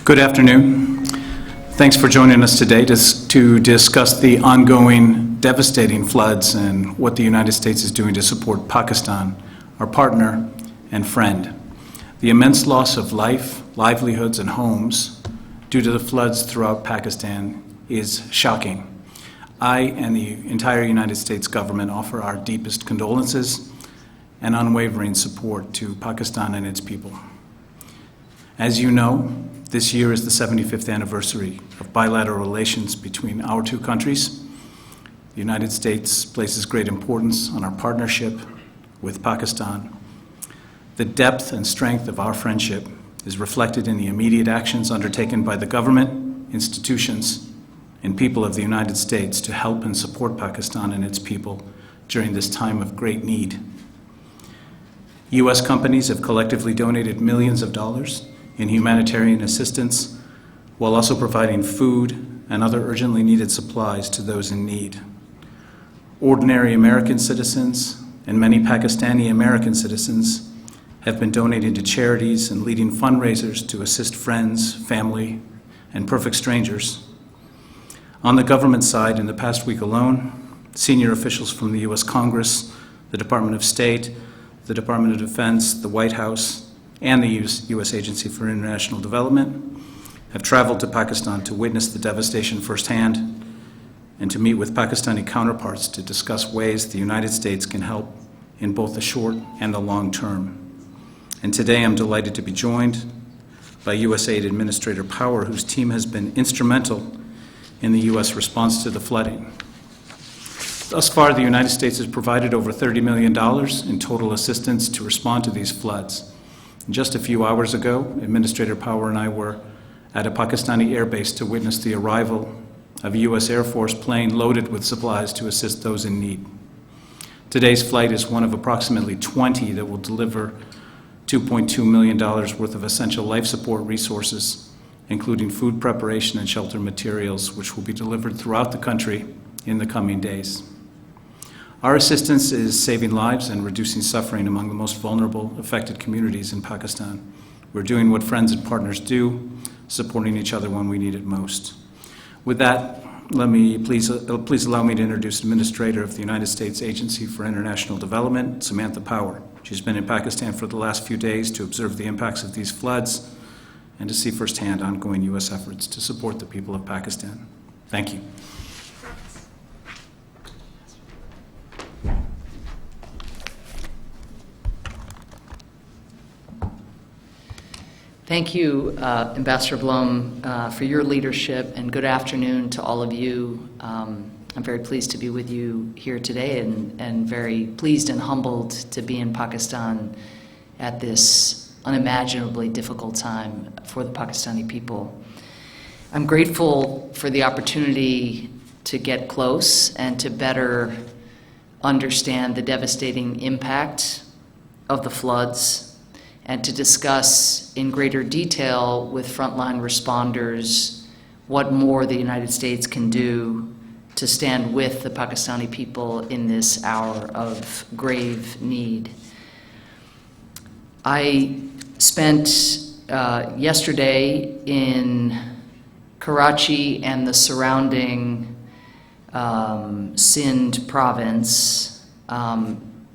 Good afternoon. Thanks for joining us today to discuss the ongoing devastating floods and what the United States is doing to support Pakistan, our partner and friend. The immense loss of life, livelihoods, and homes due to the floods throughout Pakistan is shocking. I and the entire United States government offer our deepest condolences and unwavering support to Pakistan and its people. As you know, this year is the 75th anniversary of bilateral relations between our two countries. The United States places great importance on our partnership with Pakistan. The depth and strength of our friendship is reflected in the immediate actions undertaken by the government, institutions, and people of the United States to help and support Pakistan and its people during this time of great need. U.S. companies have collectively donated millions of dollars in humanitarian assistance, while also providing food and other urgently needed supplies to those in need. Ordinary American citizens and many Pakistani American citizens have been donating to charities and leading fundraisers to assist friends, family, and perfect strangers. On the government side, in the past week alone, senior officials from the U.S. Congress, the Department of State, the Department of Defense, the White House, and the U.S. Agency for International Development have traveled to Pakistan to witness the devastation firsthand and to meet with Pakistani counterparts to discuss ways the United States can help in both the short and the long term. And today I'm delighted to be joined by USAID Administrator Power, whose team has been instrumental in the U.S. response to the flooding. Thus far, the United States has provided over $30 million in total assistance to respond to these floods. Just a few hours ago, Administrator Power and I were at a Pakistani airbase to witness the arrival of a U.S. Air Force plane loaded with supplies to assist those in need. Today's flight is one of approximately 20 that will deliver $2.2 million worth of essential life support resources, including food preparation and shelter materials, which will be delivered throughout the country in the coming days. Our assistance is saving lives and reducing suffering among the most vulnerable, affected communities in Pakistan. We're doing what friends and partners do, supporting each other when we need it most. With that, please allow me to introduce Administrator of the United States Agency for International Development, Samantha Power. She's been in Pakistan for the last few days to observe the impacts of these floods and to see firsthand ongoing U.S. efforts to support the people of Pakistan. Thank you. Thank you, Ambassador Blum, for your leadership, and good afternoon to all of you. I'm very pleased to be with you here today and very pleased and humbled to be in Pakistan at this unimaginably difficult time for the Pakistani people. I'm grateful for the opportunity to get close and to better understand the devastating impact of the floods and to discuss in greater detail with frontline responders what more the United States can do to stand with the Pakistani people in this hour of grave need. I spent yesterday in Karachi and the surrounding Sindh province,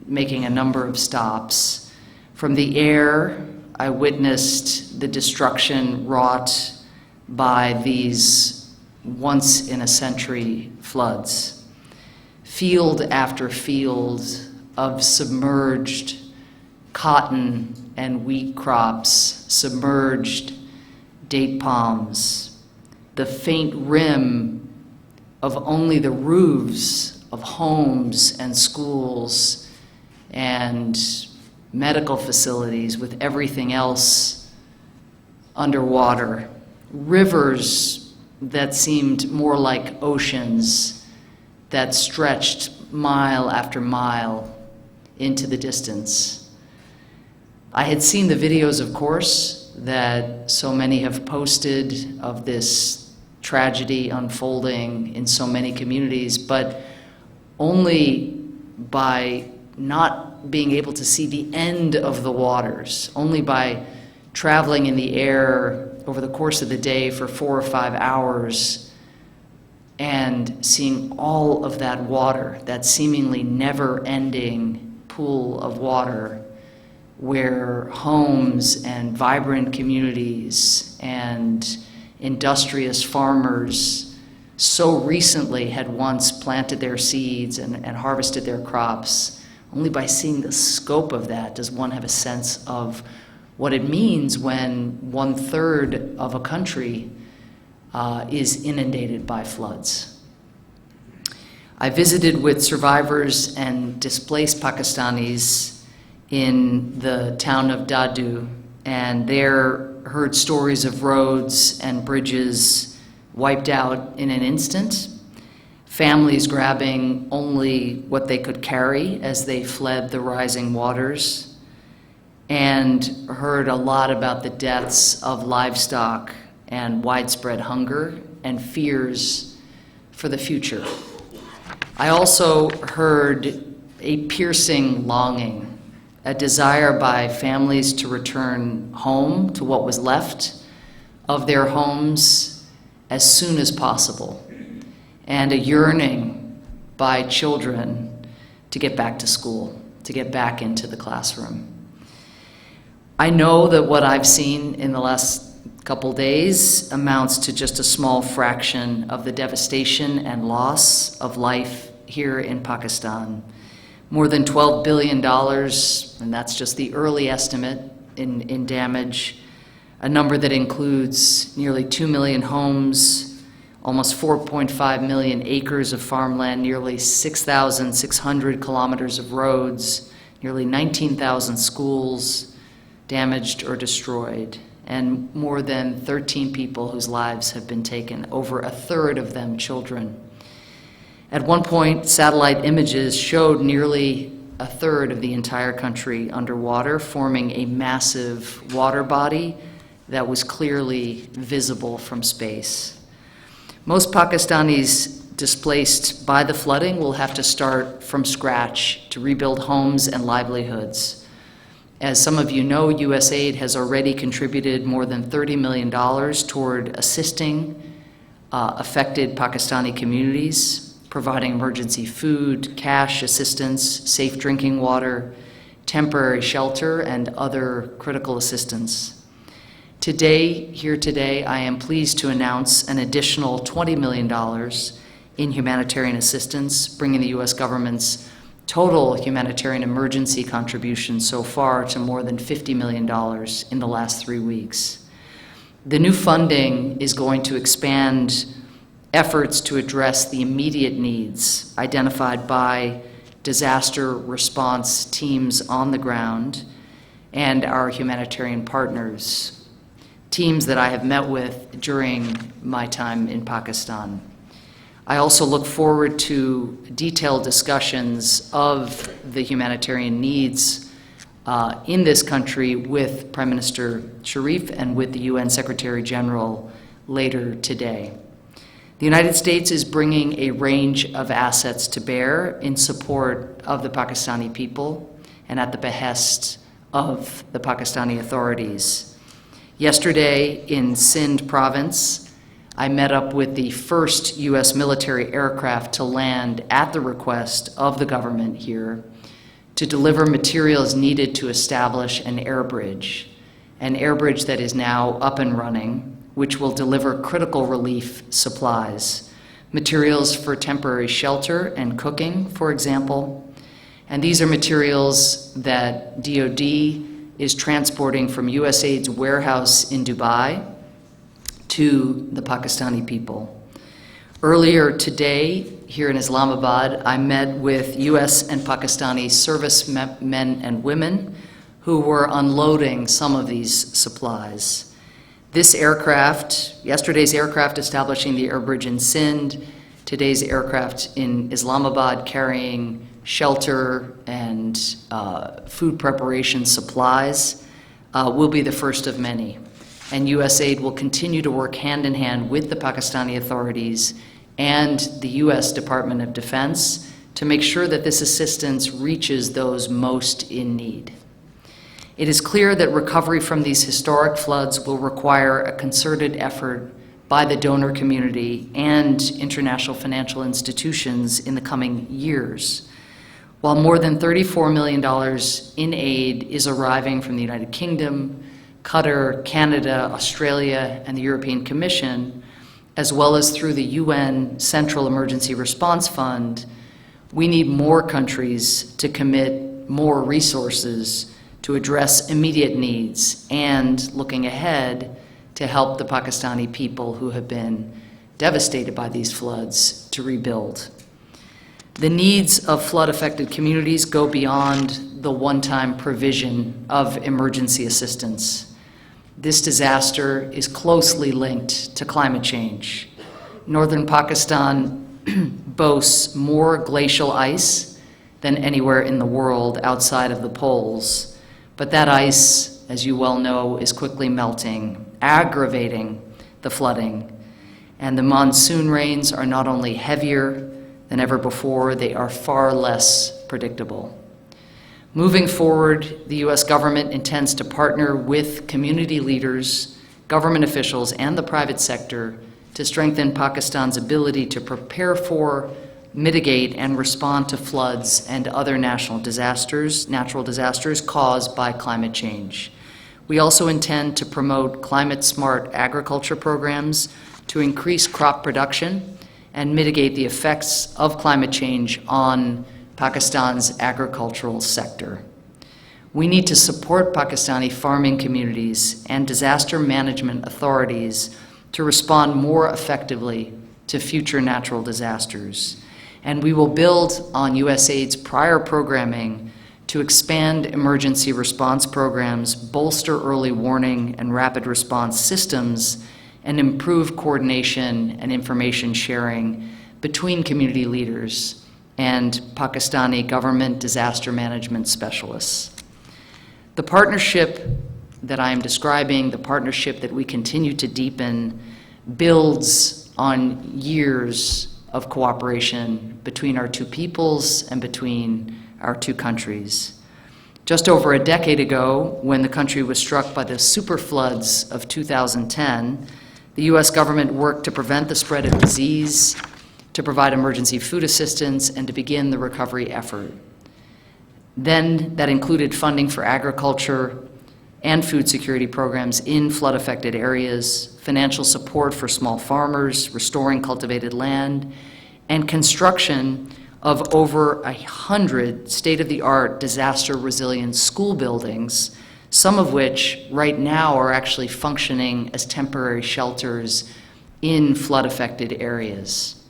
making a number of stops. From the air, I witnessed the destruction wrought by these once-in-a-century floods. Field after field of submerged cotton and wheat crops, submerged date palms, the faint rim of only the roofs of homes and schools and medical facilities with everything else underwater, rivers that seemed more like oceans that stretched mile after mile into the distance. I had seen the videos, of course, that so many have posted of this tragedy unfolding in so many communities, but only by not being able to see the end of the waters, only by traveling in the air over the course of the day for 4 or 5 hours and seeing all of that water, that seemingly never-ending pool of water where homes and vibrant communities and industrious farmers so recently had once planted their seeds and harvested their crops. Only by seeing the scope of that does one have a sense of what it means when 1/3 of a country is inundated by floods. I visited with survivors and displaced Pakistanis in the town of Dadu, and there heard stories of roads and bridges wiped out in an instant, families grabbing only what they could carry as they fled the rising waters, and heard a lot about the deaths of livestock and widespread hunger and fears for the future. I also heard a piercing longing, a desire by families to return home to what was left of their homes as soon as possible, and a yearning by children to get back to school, to get back into the classroom. I know that what I've seen in the last couple days amounts to just a small fraction of the devastation and loss of life here in Pakistan. More than $12 billion, and that's just the early estimate in damage, a number that includes nearly 2 million homes, almost 4.5 million acres of farmland, nearly 6,600 kilometers of roads, nearly 19,000 schools damaged or destroyed, and more than 13 people whose lives have been taken, over 1/3 of them children. At one point, satellite images showed nearly 1/3 of the entire country underwater, forming a massive water body that was clearly visible from space. Most Pakistanis displaced by the flooding will have to start from scratch to rebuild homes and livelihoods. As some of you know, USAID has already contributed more than $30 million toward assisting affected Pakistani communities, providing emergency food, cash assistance, safe drinking water, temporary shelter, and other critical assistance. Today, I am pleased to announce an additional $20 million in humanitarian assistance, bringing the U.S. government's total humanitarian emergency contribution so far to more than $50 million in the last 3 weeks. The new funding is going to expand efforts to address the immediate needs identified by disaster response teams on the ground and our humanitarian partners, teams that I have met with during my time in Pakistan. I also look forward to detailed discussions of the humanitarian needs in this country with Prime Minister Sharif and with the UN Secretary General later today. The United States is bringing a range of assets to bear in support of the Pakistani people and at the behest of the Pakistani authorities. Yesterday in Sindh province, I met up with the first U.S. military aircraft to land at the request of the government here to deliver materials needed to establish an air bridge that is now up and running, which will deliver critical relief supplies, materials for temporary shelter and cooking, for example. And these are materials that DoD is transporting from USAID's warehouse in Dubai to the Pakistani people. Earlier today, here in Islamabad, I met with US and Pakistani servicemen and women who were unloading some of these supplies. This aircraft, yesterday's aircraft establishing the air bridge in Sindh, today's aircraft in Islamabad carrying shelter and food preparation supplies, will be the first of many. And USAID will continue to work hand in hand with the Pakistani authorities and the US Department of Defense to make sure that this assistance reaches those most in need. It is clear that recovery from these historic floods will require a concerted effort by the donor community and international financial institutions in the coming years. While more than $34 million in aid is arriving from the United Kingdom, Qatar, Canada, Australia, and the European Commission, as well as through the UN Central Emergency Response Fund, we need more countries to commit more resources to address immediate needs and, looking ahead, to help the Pakistani people who have been devastated by these floods to rebuild. The needs of flood-affected communities go beyond the one-time provision of emergency assistance. This disaster is closely linked to climate change. Northern Pakistan boasts more glacial ice than anywhere in the world outside of the poles, but that ice, as you well know, is quickly melting, aggravating the flooding. And the monsoon rains are not only heavier than ever before, they are far less predictable. Moving forward, the U.S. government intends to partner with community leaders, government officials, and the private sector to strengthen Pakistan's ability to prepare for, mitigate, and respond to floods and other natural disasters caused by climate change. We also intend to promote climate-smart agriculture programs to increase crop production and mitigate the effects of climate change on Pakistan's agricultural sector. We need to support Pakistani farming communities and disaster management authorities to respond more effectively to future natural disasters. And we will build on USAID's prior programming to expand emergency response programs, bolster early warning and rapid response systems, and improve coordination and information sharing between community leaders and Pakistani government disaster management specialists. The partnership that I am describing, the partnership that we continue to deepen, builds on years of cooperation between our two peoples and between our two countries. Just over a decade ago, when the country was struck by the super floods of 2010, the U.S. government worked to prevent the spread of disease, to provide emergency food assistance, and to begin the recovery effort. Then that included funding for agriculture and food security programs in flood-affected areas, financial support for small farmers, restoring cultivated land, and construction of over 100 state-of-the-art disaster-resilient school buildings, some of which right now are actually functioning as temporary shelters in flood-affected areas.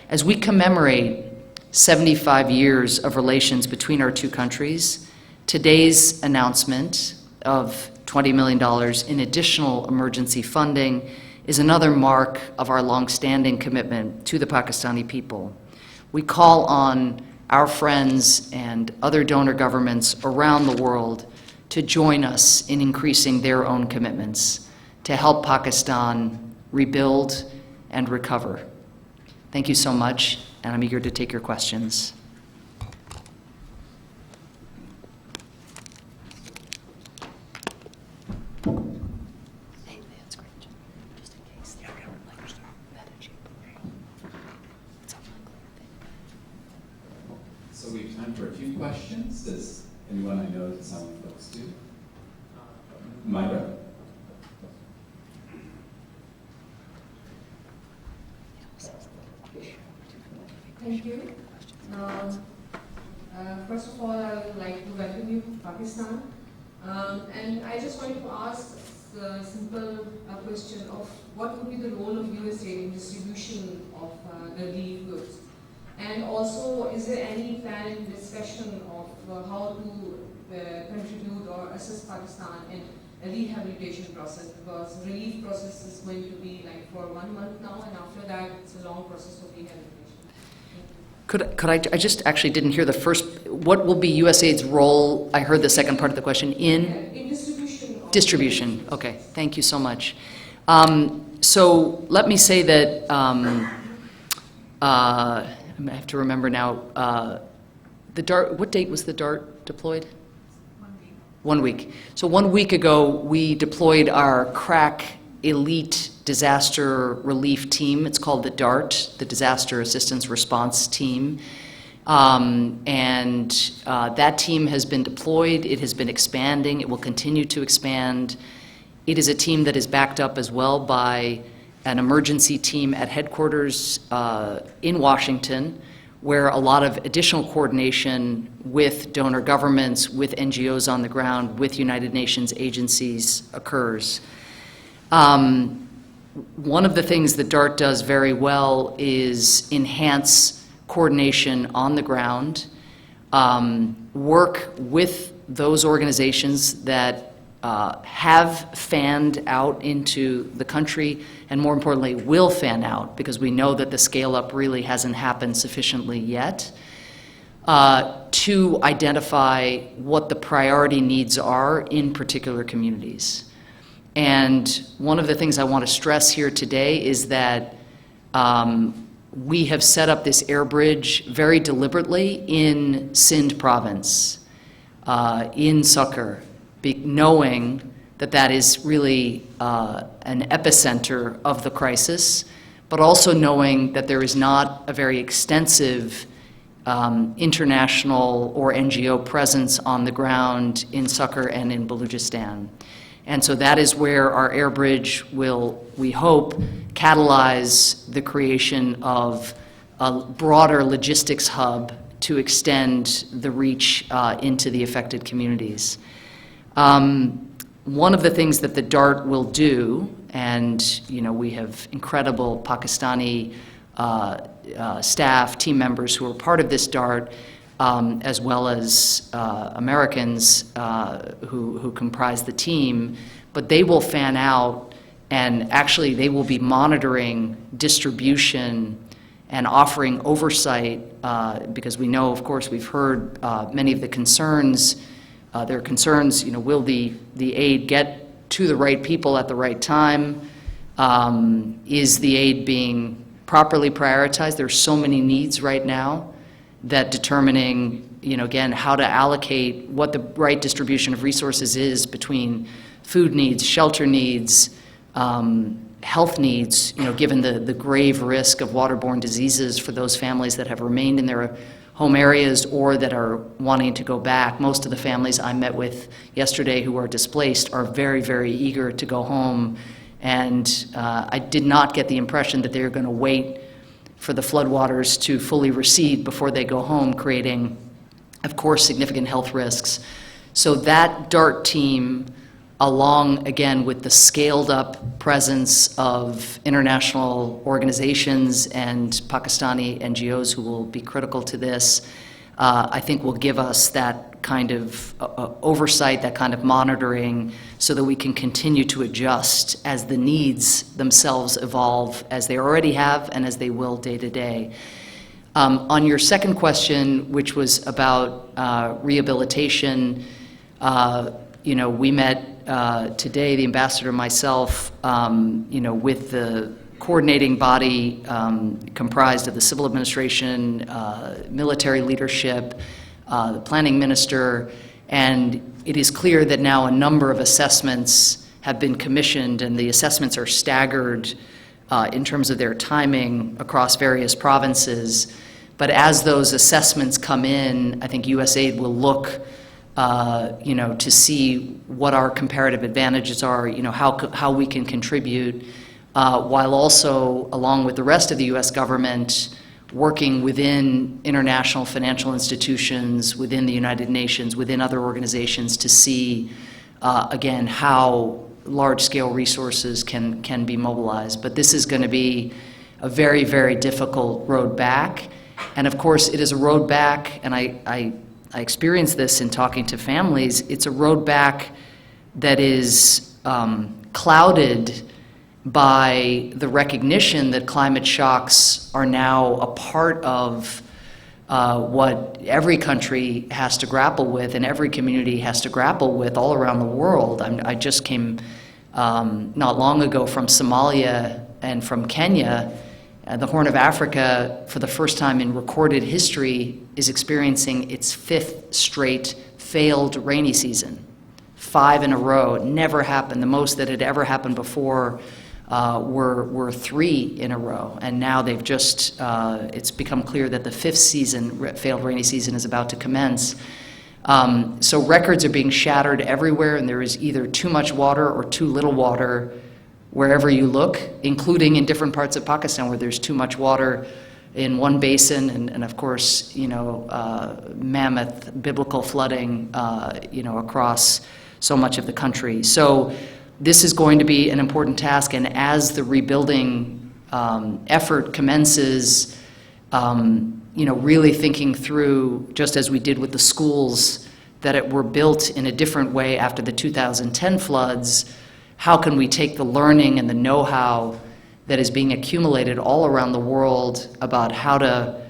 As we commemorate 75 years of relations between our two countries, today's announcement of $20 million in additional emergency funding is another mark of our longstanding commitment to the Pakistani people. We call on our friends and other donor governments around the world to join us in increasing their own commitments to help Pakistan rebuild and recover. Thank you so much, and I'm eager to take your questions. So we have time for a few questions. Does anyone I know that someone folks do? Myra? Thank you. First of all, I would like to welcome you to Pakistan. And I just wanted to ask a simple question of what would be the role of USAID in distribution of the relief goods? And also, is there any plan in discussion of how to contribute or assist Pakistan in a rehabilitation process? Because the relief process is going to be like for 1 month now, and after that, it's a long process of rehabilitation. I just actually didn't hear the first, what will be USAID's role, I heard the second part of the question, in distribution. Distribution, okay, thank you so much. So let me say that, I have to remember now, the DART, what date was the DART deployed? 1 week. So 1 week ago, we deployed our crack elite disaster relief team. It's called the DART, the Disaster Assistance Response Team. That team has been deployed. It has been expanding. It will continue to expand. It is a team that is backed up as well by an emergency team at headquarters in Washington, where a lot of additional coordination with donor governments, with NGOs on the ground, with United Nations agencies occurs. One of the things that DART does very well is enhance coordination on the ground, work with those organizations that have fanned out into the country, and more importantly, will fan out, because we know that the scale-up really hasn't happened sufficiently yet, to identify what the priority needs are in particular communities. And one of the things I want to stress here today is that we have set up this air bridge very deliberately in Sindh province, in Sukkur, knowing that that is really an epicenter of the crisis, but also knowing that there is not a very extensive international or NGO presence on the ground in Sukkur and in Balochistan. And so that is where our air bridge will, we hope, catalyze the creation of a broader logistics hub to extend the reach into the affected communities. One of the things that the DART will do, and we have incredible Pakistani staff, team members who are part of this DART, as well as Americans who comprise the team, but they will fan out, and actually they will be monitoring distribution and offering oversight, because we know, of course, we've heard many of the concerns. There are concerns, will the aid get to the right people at the right time? Is the aid being properly prioritized? There are so many needs right now that determining, again, how to allocate what the right distribution of resources is between food needs, shelter needs, health needs, given the grave risk of waterborne diseases for those families that have remained in their home areas or that are wanting to go back. Most of the families I met with yesterday who are displaced are very, very eager to go home. And I did not get the impression that they're going to wait for the floodwaters to fully recede before they go home, creating, of course, significant health risks. So that DART team, along, again, with the scaled-up presence of international organizations and Pakistani NGOs who will be critical to this, I think will give us that kind of oversight, that kind of monitoring, so that we can continue to adjust as the needs themselves evolve, as they already have and as they will day to day. On your second question, which was about rehabilitation, we met today, the ambassador and myself, with the coordinating body comprised of the civil administration, military leadership, the planning minister, and it is clear that now a number of assessments have been commissioned, and the assessments are staggered in terms of their timing across various provinces. But as those assessments come in, I think USAID will look to see what our comparative advantages are, how we can contribute, while also, along with the rest of the U.S. government, working within international financial institutions, within the United Nations, within other organizations to see, again, how large-scale resources can be mobilized. But this is going to be a very, very difficult road back. And of course, it is a road back, and I experienced this in talking to families. It's a road back that is clouded by the recognition that climate shocks are now a part of what every country has to grapple with and every community has to grapple with all around the world. I just came not long ago from Somalia and from Kenya. The Horn of Africa, for the first time in recorded history, is experiencing its 5th straight failed rainy season. 5 in a row. It never happened. The most that had ever happened before were 3 in a row, and now they've just, it's become clear that the 5th season, failed rainy season, is about to commence. So records are being shattered everywhere, and there is either too much water or too little water wherever you look, including in different parts of Pakistan where there's too much water in one basin, and of course, mammoth biblical flooding, across so much of the country. So this is going to be an important task, and as the rebuilding effort commences, really thinking through, just as we did with the schools that were built in a different way after the 2010 floods, how can we take the learning and the know-how that is being accumulated all around the world about how to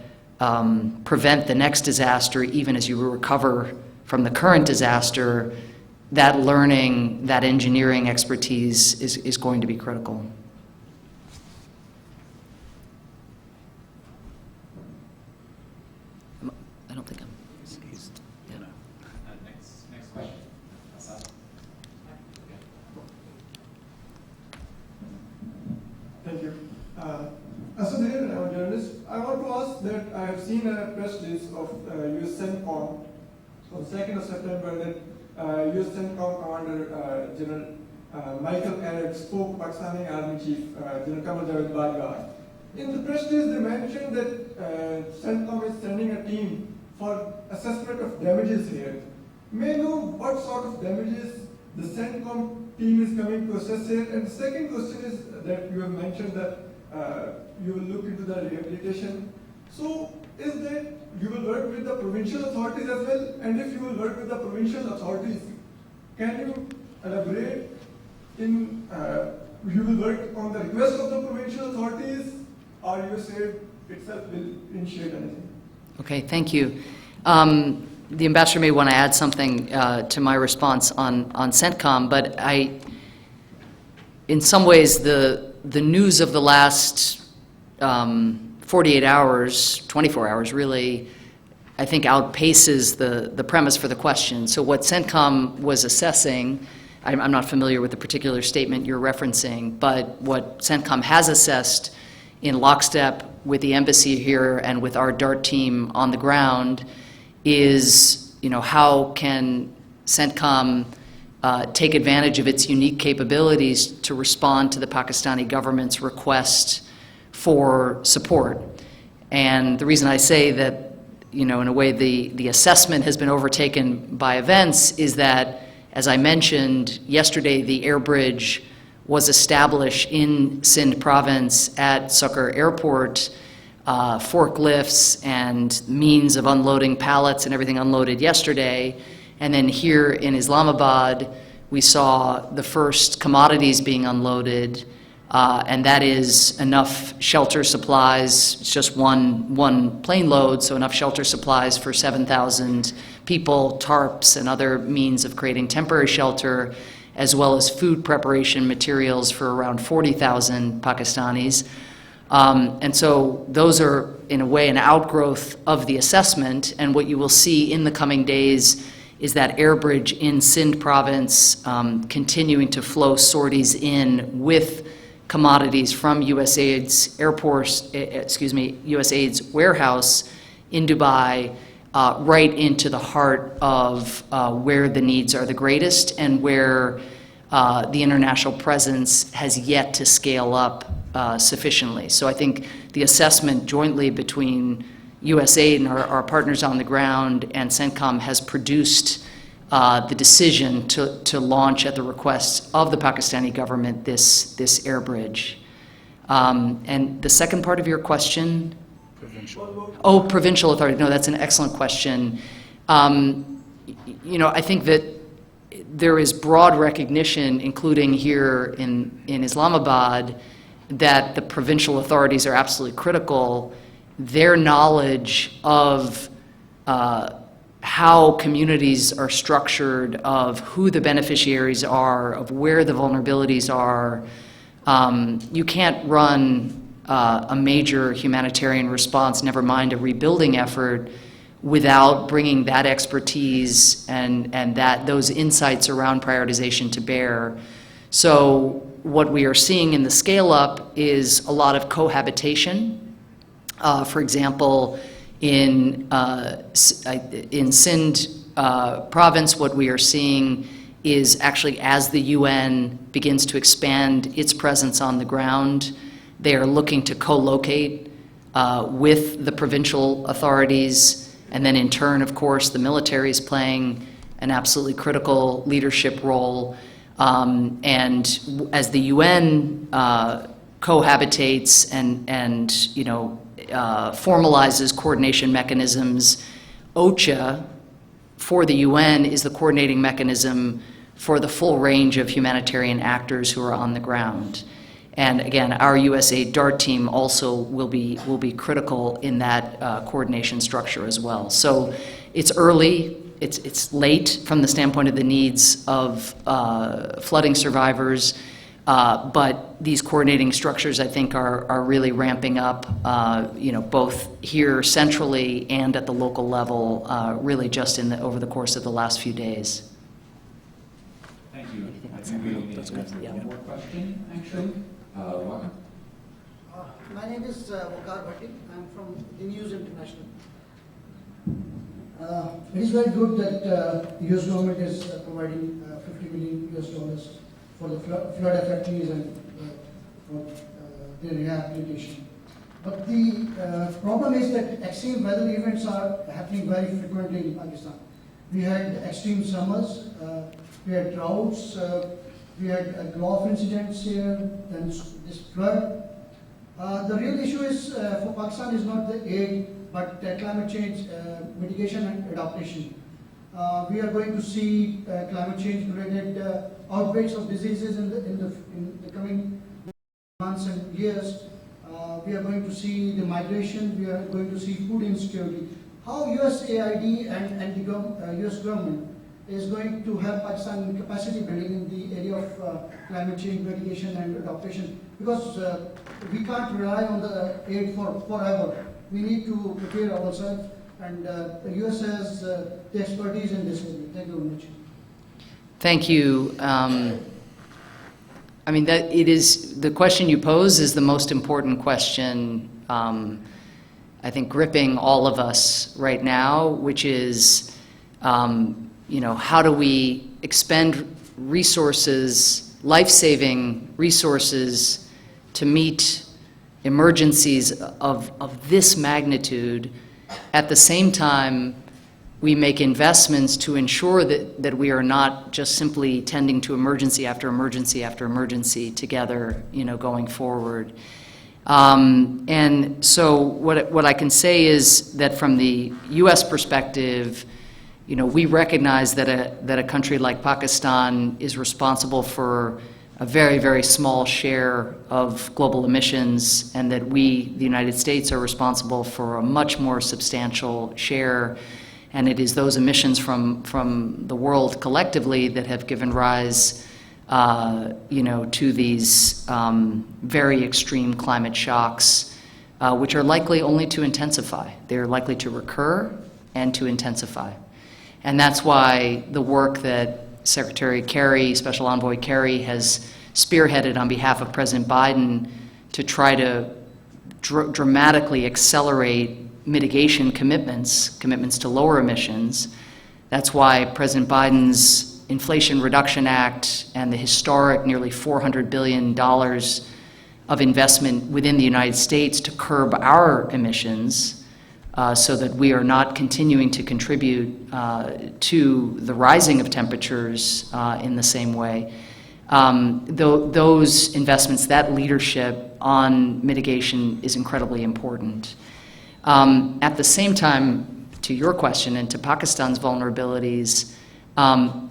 prevent the next disaster, even as you recover from the current disaster. That learning, that engineering expertise is going to be critical. I don't think I'm excused. Yeah. Next question. Asad? Thank you. Asad here, I'm a journalist. I want to ask that I have seen a press release of US CENTCOM on 2nd of September that US CENTCOM Commander General Michael Eric spoke Pakistani Army Chief General Qamar Javed Bajwa. In the press release, they mentioned that CENTCOM is sending a team for assessment of damages here. May I know what sort of damages the CENTCOM team is coming to assess here? And the second question is that you have mentioned that you will look into the rehabilitation. So is that you will work with the provincial authorities as well? And if you will work with the provincial authorities, can you elaborate in, you will work on the request of the provincial authorities, or USAID itself will initiate anything? Okay, thank you. The ambassador may want to add something to my response on CENTCOM, but in some ways, the news of the last 48 hours, 24 hours really, I think outpaces the premise for the question. So what CENTCOM was assessing, I'm not familiar with the particular statement you're referencing, but what CENTCOM has assessed in lockstep with the embassy here and with our DART team on the ground is, how can CENTCOM take advantage of its unique capabilities to respond to the Pakistani government's request for support. And the reason I say that, in a way the assessment has been overtaken by events is that, as I mentioned, yesterday the air bridge was established in Sindh province at Sukkur Airport, forklifts and means of unloading pallets and everything unloaded yesterday. And then here in Islamabad, we saw the first commodities being unloaded, and that is enough shelter supplies. It's just one plane load, so enough shelter supplies for 7,000 people, tarps and other means of creating temporary shelter, as well as food preparation materials for around 40,000 Pakistanis. And so those are, in a way, an outgrowth of the assessment, and what you will see in the coming days is that air bridge in Sindh province continuing to flow sorties in with commodities from USAID's USAID's warehouse in Dubai, right into the heart of where the needs are the greatest and where the international presence has yet to scale up sufficiently. So I think the assessment jointly between USAID and our partners on the ground and CENTCOM has produced the decision to launch at the request of the Pakistani government this air bridge. And the second part of your question? Provincial. Oh, provincial authority. No, that's an excellent question. I think that there is broad recognition, including here in Islamabad, that the provincial authorities are absolutely critical. Their knowledge of how communities are structured, of who the beneficiaries are, of where the vulnerabilities are. You can't run a major humanitarian response, never mind a rebuilding effort, without bringing that expertise and those insights around prioritization to bear. So what we are seeing in the scale-up is a lot of cohabitation. For example, in Sindh province, what we are seeing is actually as the UN begins to expand its presence on the ground, they are looking to co-locate with the provincial authorities, and then in turn, of course, the military is playing an absolutely critical leadership role. And as the UN cohabitates and formalizes coordination mechanisms, OCHA for the UN is the coordinating mechanism for the full range of humanitarian actors who are on the ground. And again, our USAID DART team also will be critical in that coordination structure as well. So it's early, it's late from the standpoint of the needs of flooding survivors, but these coordinating structures, I think, are really ramping up, both here centrally and at the local level, really just over the course of the last few days. Thank you. I think we need one more question, actually. Welcome. My name is Waqar Bhatti. I'm from the News International. It is very good that U.S. government is providing $50 million for the flood affectees and for their rehabilitation. But the problem is that extreme weather events are happening very frequently in Pakistan. We had extreme summers, we had droughts, we had Gulf incidents here, then this flood. The real issue is for Pakistan is not the aid, but climate change mitigation and adaptation. We are going to see climate change related outbreaks of diseases in the coming months and years. We are going to see the migration, we are going to see food insecurity. How USAID and the US government is going to help Pakistan in capacity building in the area of climate change mitigation and adaptation, because we can't rely on the aid forever. We need to prepare ourselves, and the US has the expertise in this area. Thank you very much. Thank you. The question you pose is the most important question, I think, gripping all of us right now, which is, how do we expend resources, life-saving resources, to meet emergencies of this magnitude. At the same time, we make investments to ensure that we are not just simply tending to emergency after emergency after emergency together, going forward. And so what I can say is that from the U.S. perspective, we recognize that a country like Pakistan is responsible for a very, very small share of global emissions, and that we, the United States, are responsible for a much more substantial share. And it is those emissions from the world collectively that have given rise, to these very extreme climate shocks, which are likely only to intensify. They're likely to recur and to intensify. And that's why the work that Secretary Kerry, Special Envoy Kerry, has spearheaded on behalf of President Biden to try to dramatically accelerate mitigation commitments to lower emissions. That's why President Biden's Inflation Reduction Act and the historic nearly $400 billion of investment within the United States to curb our emissions, so that we are not continuing to contribute to the rising of temperatures in the same way. Those investments, that leadership on mitigation is incredibly important. At the same time, to your question and to Pakistan's vulnerabilities,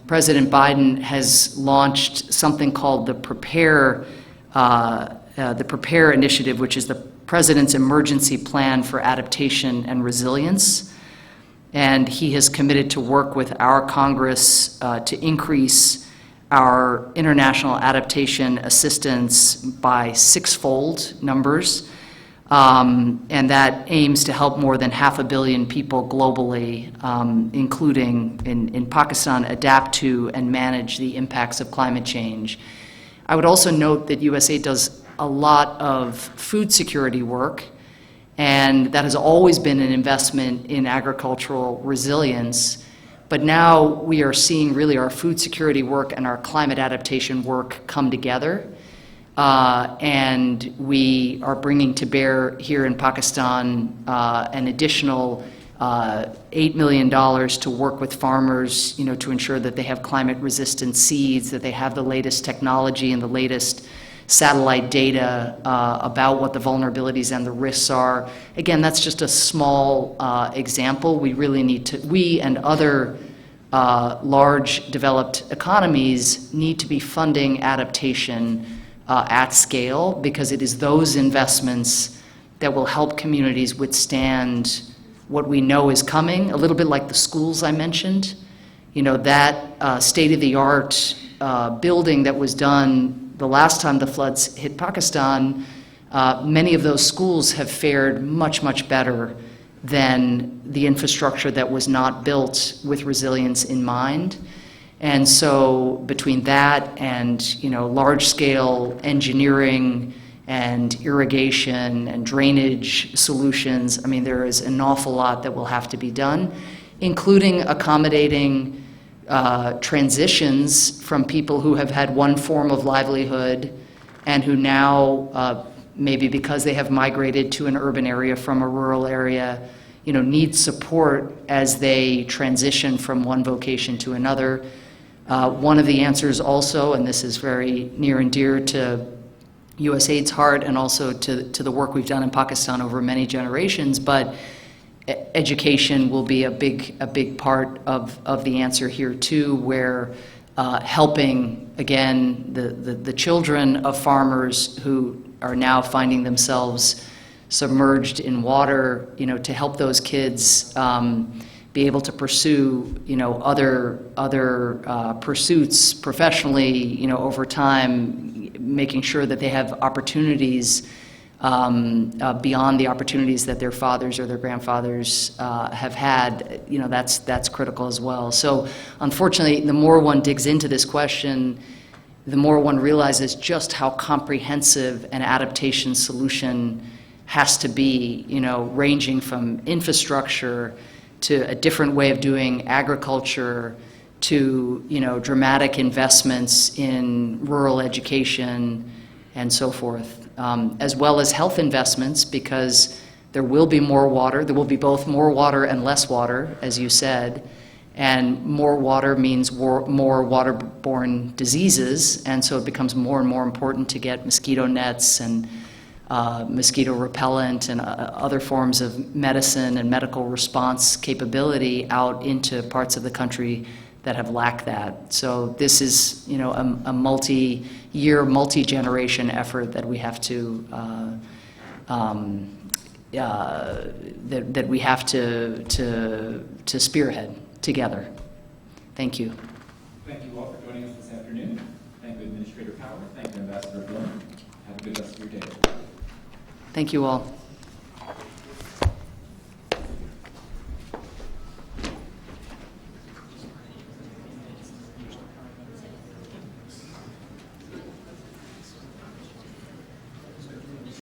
President Biden has launched something called the Prepare Initiative, which is the President's Emergency Plan for Adaptation and Resilience. And he has committed to work with our Congress to increase our international adaptation assistance by 6-fold numbers. And that aims to help more than 500 million people globally, including in Pakistan, adapt to and manage the impacts of climate change. I would also note that USAID does a lot of food security work, and that has always been an investment in agricultural resilience. But now we are seeing really our food security work and our climate adaptation work come together. And we are bringing to bear here in Pakistan an additional $8 million to work with farmers, to ensure that they have climate-resistant seeds, that they have the latest technology and the latest satellite data about what the vulnerabilities and the risks are. Again, that's just a small example. We really need to, we and other large developed economies need to be funding adaptation at scale, because it is those investments that will help communities withstand what we know is coming, a little bit like the schools I mentioned. That state-of-the-art building that was done the last time the floods hit Pakistan, many of those schools have fared much, much better than the infrastructure that was not built with resilience in mind. And so between that and large-scale engineering and irrigation and drainage solutions, I mean, there is an awful lot that will have to be done, including accommodating transitions from people who have had one form of livelihood and who now, maybe because they have migrated to an urban area from a rural area, need support as they transition from one vocation to another. One of the answers also, and this is very near and dear to USAID's heart and also to the work we've done in Pakistan over many generations, but education will be a big part of the answer here too, where helping, again, the children of farmers who are now finding themselves submerged in water, to help those kids be able to pursue, other pursuits professionally, over time, making sure that they have opportunities beyond the opportunities that their fathers or their grandfathers have had. That's critical as well. So unfortunately, the more one digs into this question, the more one realizes just how comprehensive an adaptation solution has to be, ranging from infrastructure to a different way of doing agriculture to, dramatic investments in rural education and so forth, as well as health investments, because there will be more water. There will be both more water and less water, as you said, and more water means more waterborne diseases, and so it becomes more and more important to get mosquito nets and mosquito repellent and other forms of medicine and medical response capability out into parts of the country that have lacked that. So this is, a multi-year, multi-generation effort that we have to that we have to spearhead together. Thank you. Thank you all for joining us this afternoon. Thank you, Administrator Power. Thank you, Ambassador Blum. Have a good rest of your day. Thank you all.